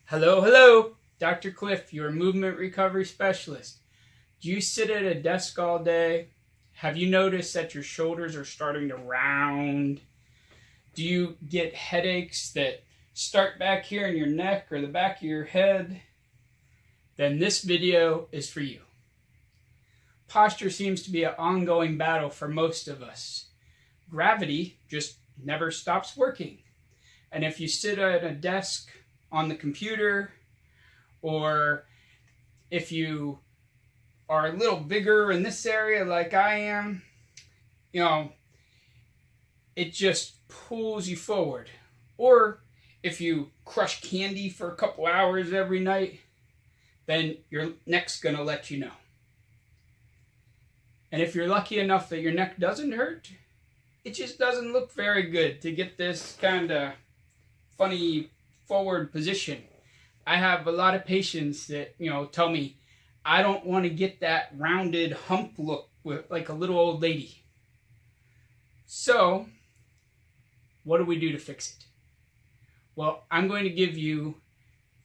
Hello, hello, Dr. Clif, your movement recovery specialist. Do you sit at a desk all day? Have you noticed that your shoulders are starting to round? Do you get headaches that start back here in your neck or the back of your head? Then this video is for you. Posture seems to be an ongoing battle for most of us. Gravity just never stops working. And if you sit at a desk on the computer, or if you are a little bigger in this area like I am, it just pulls you forward. Or if you crush candy for a couple hours every night, then your neck's gonna let you know. And if you're lucky enough that your neck doesn't hurt, it just doesn't look very good to get this kind of funny forward position. I have a lot of patients that, tell me, I don't want to get that rounded hump look with like a little old lady. So, what do we do to fix it? Well, I'm going to give you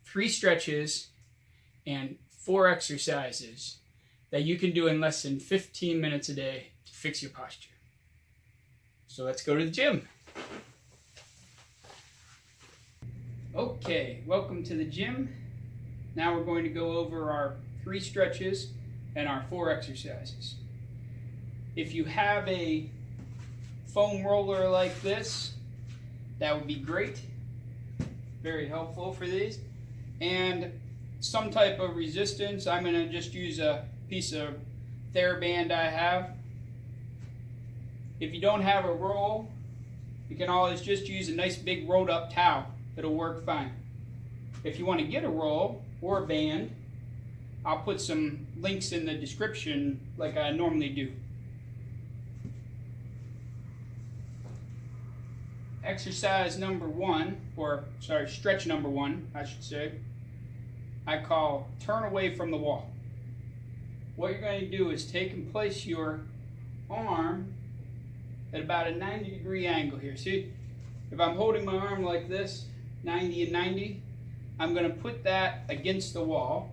3 stretches and 4 exercises that you can do in less than 15 minutes a day to fix your posture. So let's go to the gym. Okay, welcome to the gym. Now we're going to go over our 3 stretches and our 4 exercises. If you have a foam roller like this, that would be great. Very helpful for these. And some type of resistance. I'm going to just use a piece of TheraBand I have. If you don't have a roll, you can always just use a nice big rolled up towel. It'll work fine. If you want to get a roll or a band, I'll put some links in the description like I normally do. Exercise number 1, stretch number 1, I should say, I call turn away from the wall. What you're going to do is take and place your arm at about a 90-degree angle here. See, if I'm holding my arm like this, 90 and 90, I'm going to put that against the wall.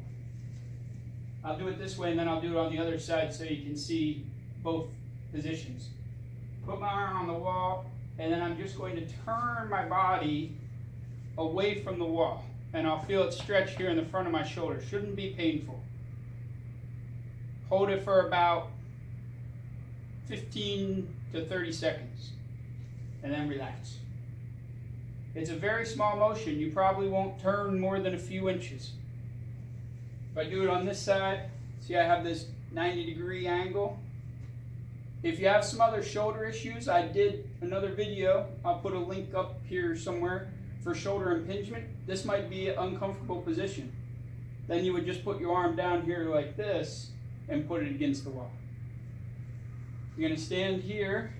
I'll do it this way and then I'll do it on the other side so you can see both positions. Put my arm on the wall and then I'm just going to turn my body away from the wall, and I'll feel it stretch here in the front of my shoulder. Shouldn't be painful. Hold it for about 15 to 30 seconds and then relax. It's a very small motion. You probably won't turn more than a few inches. If I do it on this side, see I have this 90-degree angle. If you have some other shoulder issues, I did another video. I'll put a link up here somewhere for shoulder impingement. This might be an uncomfortable position. Then you would just put your arm down here like this and put it against the wall. You're going to stand here,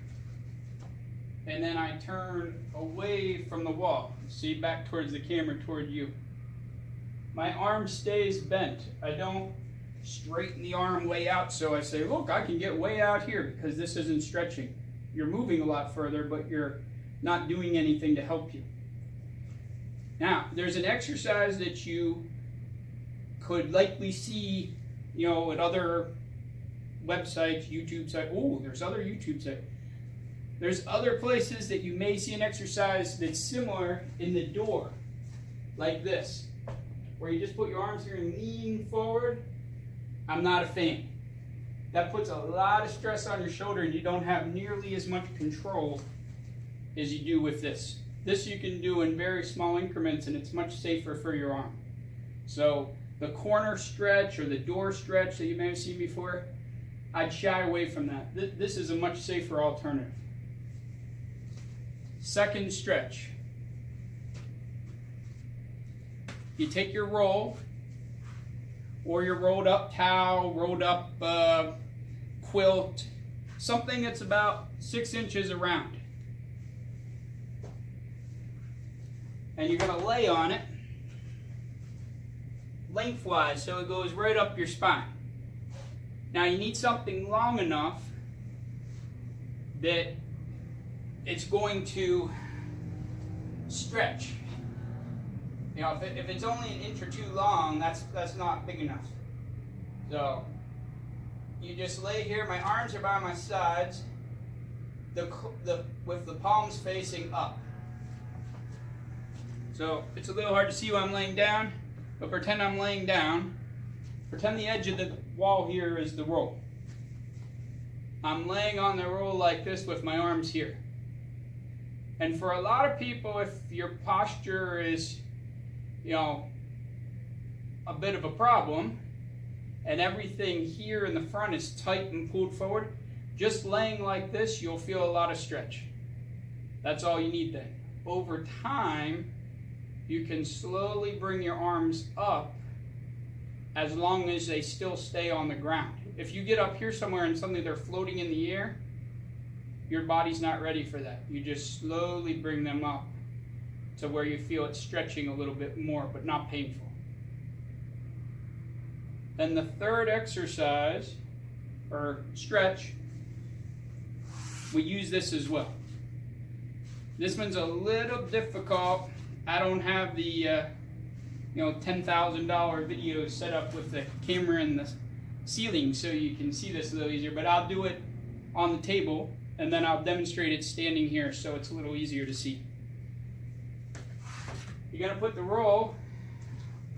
and then I turn away from the wall. See, back towards the camera, toward you. My arm stays bent. I don't straighten the arm way out, so I say, look, I can get way out here because this isn't stretching. You're moving a lot further, but you're not doing anything to help you. Now, there's an exercise that you could likely see, at other websites, YouTube sites. Oh, there's other YouTube sites. There's other places that you may see an exercise that's similar in the door, like this, where you just put your arms here and lean forward. I'm not a fan. That puts a lot of stress on your shoulder and you don't have nearly as much control as you do with this. This you can do in very small increments and it's much safer for your arm. So the corner stretch or the door stretch that you may have seen before, I'd shy away from that. This is a much safer alternative. Second stretch. You take your roll or your rolled up towel, rolled up quilt, something that's about 6 inches around. And you're going to lay on it lengthwise so it goes right up your spine. Now you need something long enough that it's going to stretch. You know, if it's only an inch or two long, that's not big enough. So you just lay here. My arms are by my sides, with the palms facing up. So it's a little hard to see when I'm laying down, but pretend I'm laying down. Pretend the edge of the wall here is the roll. I'm laying on the roll like this with my arms here. And for a lot of people, if your posture is, you know, a bit of a problem, and everything here in the front is tight and pulled forward, just laying like this, you'll feel a lot of stretch. That's all you need then. Over time, you can slowly bring your arms up as long as they still stay on the ground. If you get up here somewhere and suddenly they're floating in the air, your body's not ready for that. You just slowly bring them up to where you feel it stretching a little bit more, but not painful. Then the third exercise, or stretch, we use this as well. This one's a little difficult. I don't have the $10,000 videos set up with the camera in the ceiling so you can see this a little easier, but I'll do it on the table and then I'll demonstrate it standing here so it's a little easier to see. You're going to put the roll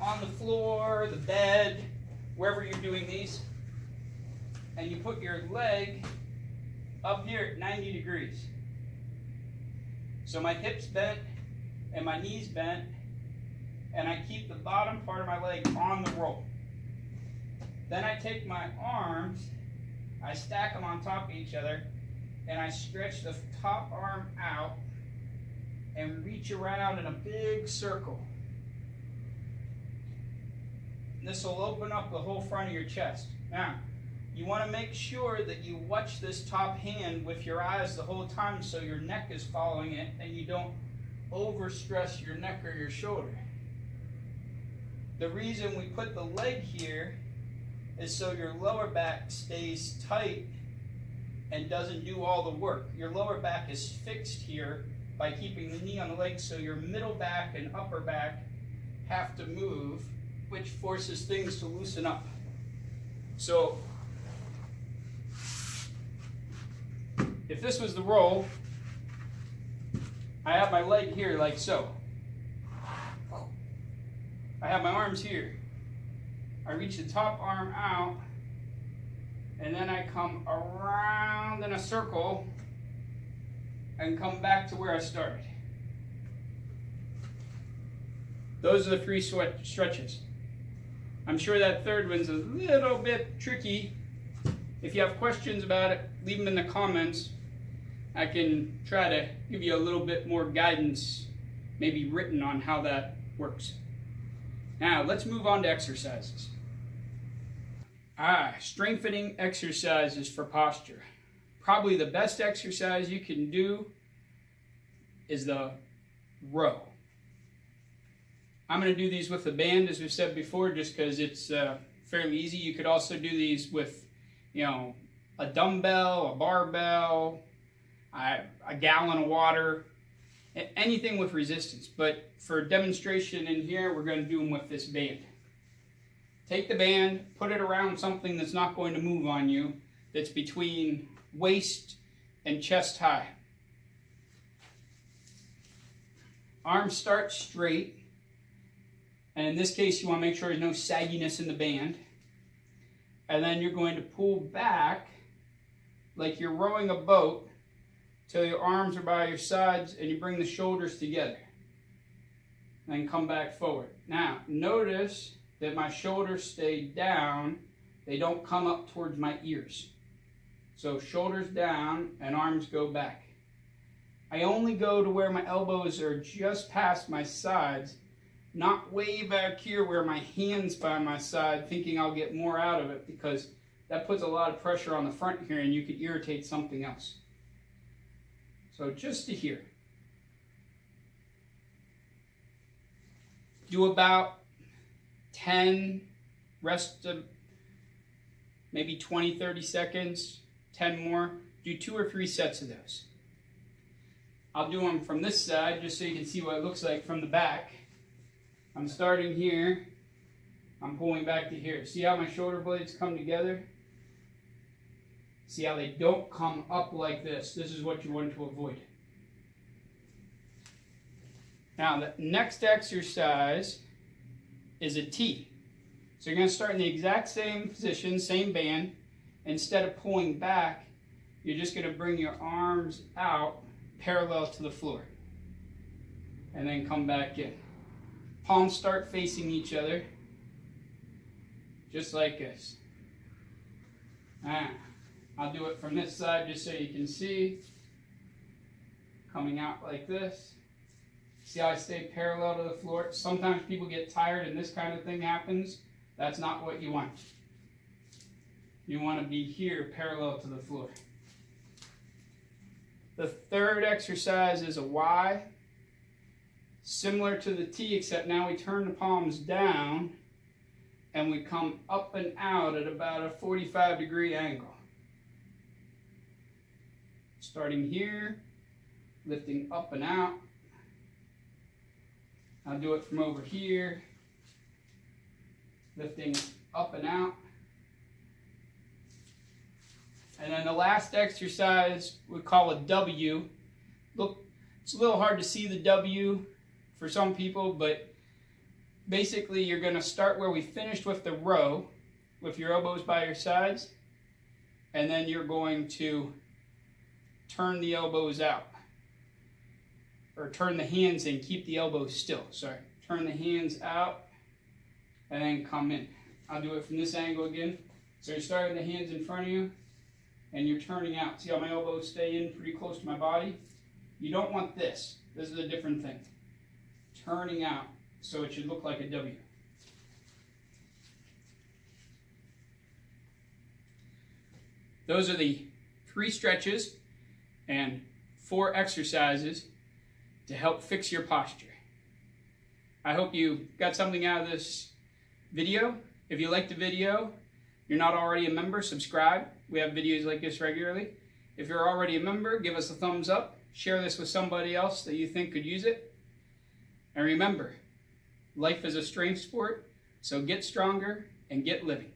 on the floor, the bed, wherever you're doing these, and you put your leg up here at 90 degrees. So my hips bent and my knees bent, and I keep the bottom part of my leg on the roll. Then I take my arms, I stack them on top of each other, and I stretch the top arm out and reach around in a big circle. This will open up the whole front of your chest. Now, you want to make sure that you watch this top hand with your eyes the whole time so your neck is following it and you don't overstress your neck or your shoulder. The reason we put the leg here is so your lower back stays tight and doesn't do all the work. Your lower back is fixed here by keeping the knee on the leg, so your middle back and upper back have to move, which forces things to loosen up. So if this was the roll, I have my leg here like so. I have my arms here. I reach the top arm out, and then I come around in a circle and come back to where I started. Those are the three stretches. I'm sure that third one's a little bit tricky. If you have questions about it, leave them in the comments. I can try to give you a little bit more guidance, maybe written on how that works. Now, let's move on to exercises. Strengthening exercises for posture. Probably the best exercise you can do is the row. I'm going to do these with the band, as we've said before, just because it's fairly easy. You could also do these with, a dumbbell, a barbell, a gallon of water, anything with resistance. But for demonstration in here, we're going to do them with this band. Take the band, put it around something that's not going to move on you, that's between waist and chest high. Arms start straight, and in this case you want to make sure there's no sagginess in the band. And then you're going to pull back like you're rowing a boat till your arms are by your sides and you bring the shoulders together. Then come back forward. Now, notice that my shoulders stay down. They don't come up towards my ears. So shoulders down and arms go back. I only go to where my elbows are just past my sides, not way back here where my hand's by my side, thinking I'll get more out of it, because that puts a lot of pressure on the front here and you could irritate something else. So just to here. Do about 10, rest of maybe 20, 30 seconds, 10 more. Do 2 or 3 sets of those. I'll do them from this side just so you can see what it looks like from the back. I'm starting here. I'm pulling back to here. See how my shoulder blades come together? See how they don't come up like this? This is what you want to avoid. Now the next exercise is a T. So you're going to start in the exact same position, same band. Instead of pulling back, you're just going to bring your arms out parallel to the floor. And then come back in. Palms start facing each other. Just like this. I'll do it from this side just so you can see. Coming out like this. See how I stay parallel to the floor? Sometimes people get tired and this kind of thing happens. That's not what you want. You want to be here parallel to the floor. The third exercise is a Y. Similar to the T, except now we turn the palms down and we come up and out at about a 45-degree angle. Starting here, lifting up and out. I'll do it from over here, lifting up and out. And then the last exercise we call a W. Look, it's a little hard to see the W for some people, but basically you're going to start where we finished with the row, with your elbows by your sides, and then you're going to turn the elbows out. Or turn the hands in, keep the elbows still. Sorry. Turn the hands out and then come in. I'll do it from this angle again. So you're starting the hands in front of you and you're turning out. See how my elbows stay in pretty close to my body? You don't want this. This is a different thing. Turning out so it should look like a W. Those are the 3 stretches and 4 exercises to help fix your posture. I hope you got something out of this video. If you liked the video, you're not already a member, subscribe. We have videos like this regularly. If you're already a member, give us a thumbs up. Share this with somebody else that you think could use it. And remember, life is a strength sport, so get stronger and get living.